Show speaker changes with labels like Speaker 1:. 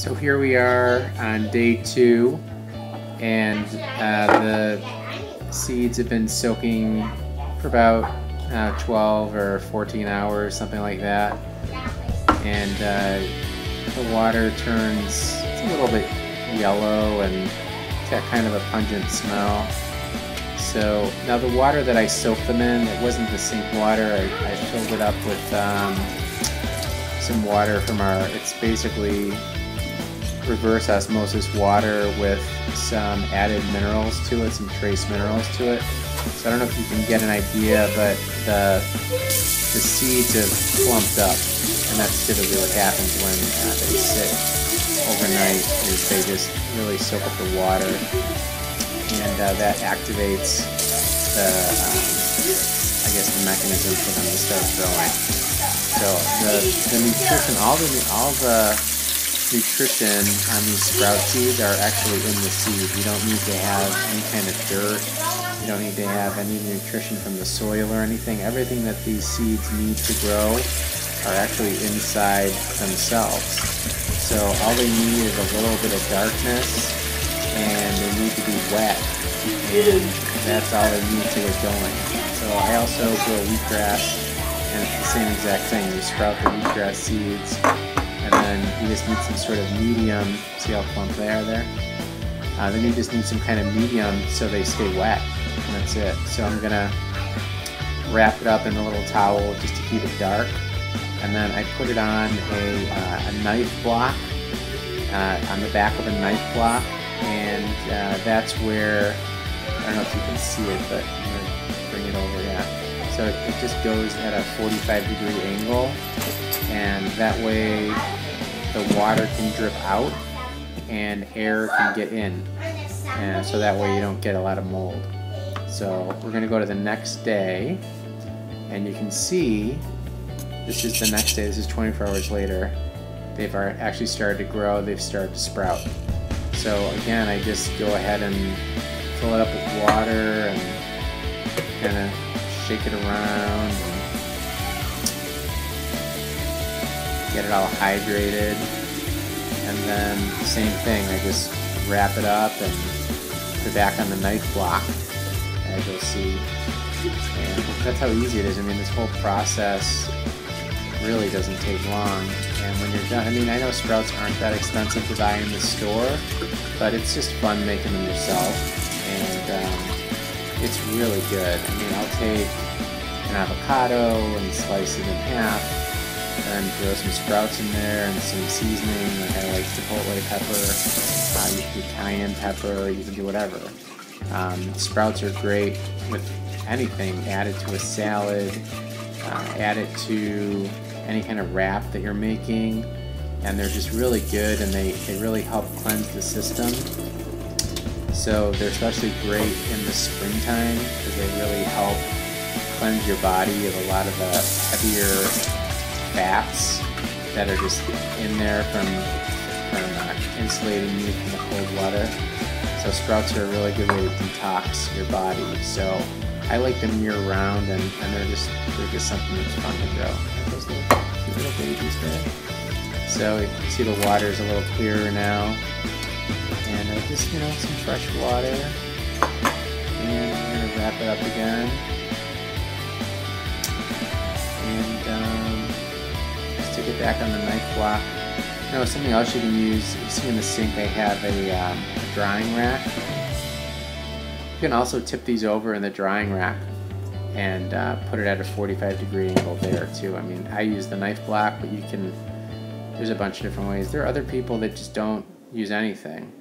Speaker 1: So here we are on day 2, and the seeds have been soaking for about 12 or 14 hours, something like that. And the water turns, it's a little bit yellow and it's got kind of a pungent smell. So now the water that I soaked them in, it wasn't the sink water. I filled it up with some water from it's basically reverse osmosis water with some added minerals to it, some trace minerals to it. So I don't know if you can get an idea, but the seeds have plumped up, and that's typically what happens when they sit overnight, is they just really soak up the water, and that activates the, I guess, the mechanism for them to start growing. So the nutrition, all the nutrition on these sprout seeds are actually in the seed. You don't need to have any kind of dirt. You don't need to have any nutrition from the soil or anything. Everything that these seeds need to grow are actually inside themselves. So all they need is a little bit of darkness, and they need to be wet, and that's all they need to get going. So I also grow wheatgrass, and it's the same exact thing. You sprout the wheatgrass seeds, and then you just need some sort of medium. See how plump they are there? Then you just need some kind of medium so they stay wet, and that's it. So I'm gonna wrap it up in a little towel just to keep it dark, and then I put it on a knife block, on the back of a knife block, and that's where, I don't know if you can see it, but I'm gonna bring it over, yeah. So it just goes at a 45-degree angle, and that way the water can drip out and air can get in, and so that way you don't get a lot of mold. So we're going to go to the next day, and you can see this is the next day. This is 24 hours later. They've actually started to grow. They've started to sprout. So again, I just go ahead and fill it up with water and kind of shake it around and get it all hydrated, and then the same thing, I just wrap it up and put it back on the knife block, as you'll see, and that's how easy it is. I mean, this whole process really doesn't take long, and when you're done, I mean, I know sprouts aren't that expensive to buy in the store, but it's just fun making them yourself, and it's really good. I mean, I'll take an avocado and slice it in half, and throw some sprouts in there and some seasoning, like I like chipotle pepper, you can do cayenne pepper, you can do whatever. Sprouts are great with anything, add it to a salad, add it to any kind of wrap that you're making, and they're just really good, and they really help cleanse the system. So they're especially great in the springtime because they really help cleanse your body of a lot of the heavier fats that are just in there from insulating you from the cold water. So sprouts are a really good way to detox your body. So I like them year round, and they're just something that's fun to grow. Those little babies there. So you can see the water is a little clearer now, and just some fresh water, and I'm gonna wrap it up again, and stick it back on the knife block. Something else you can use, you see in the sink I have a drying rack. You can also tip these over in the drying rack and put it at a 45-degree angle there too. I mean, I use the knife block, but there's a bunch of different ways. There are other people that just don't use anything.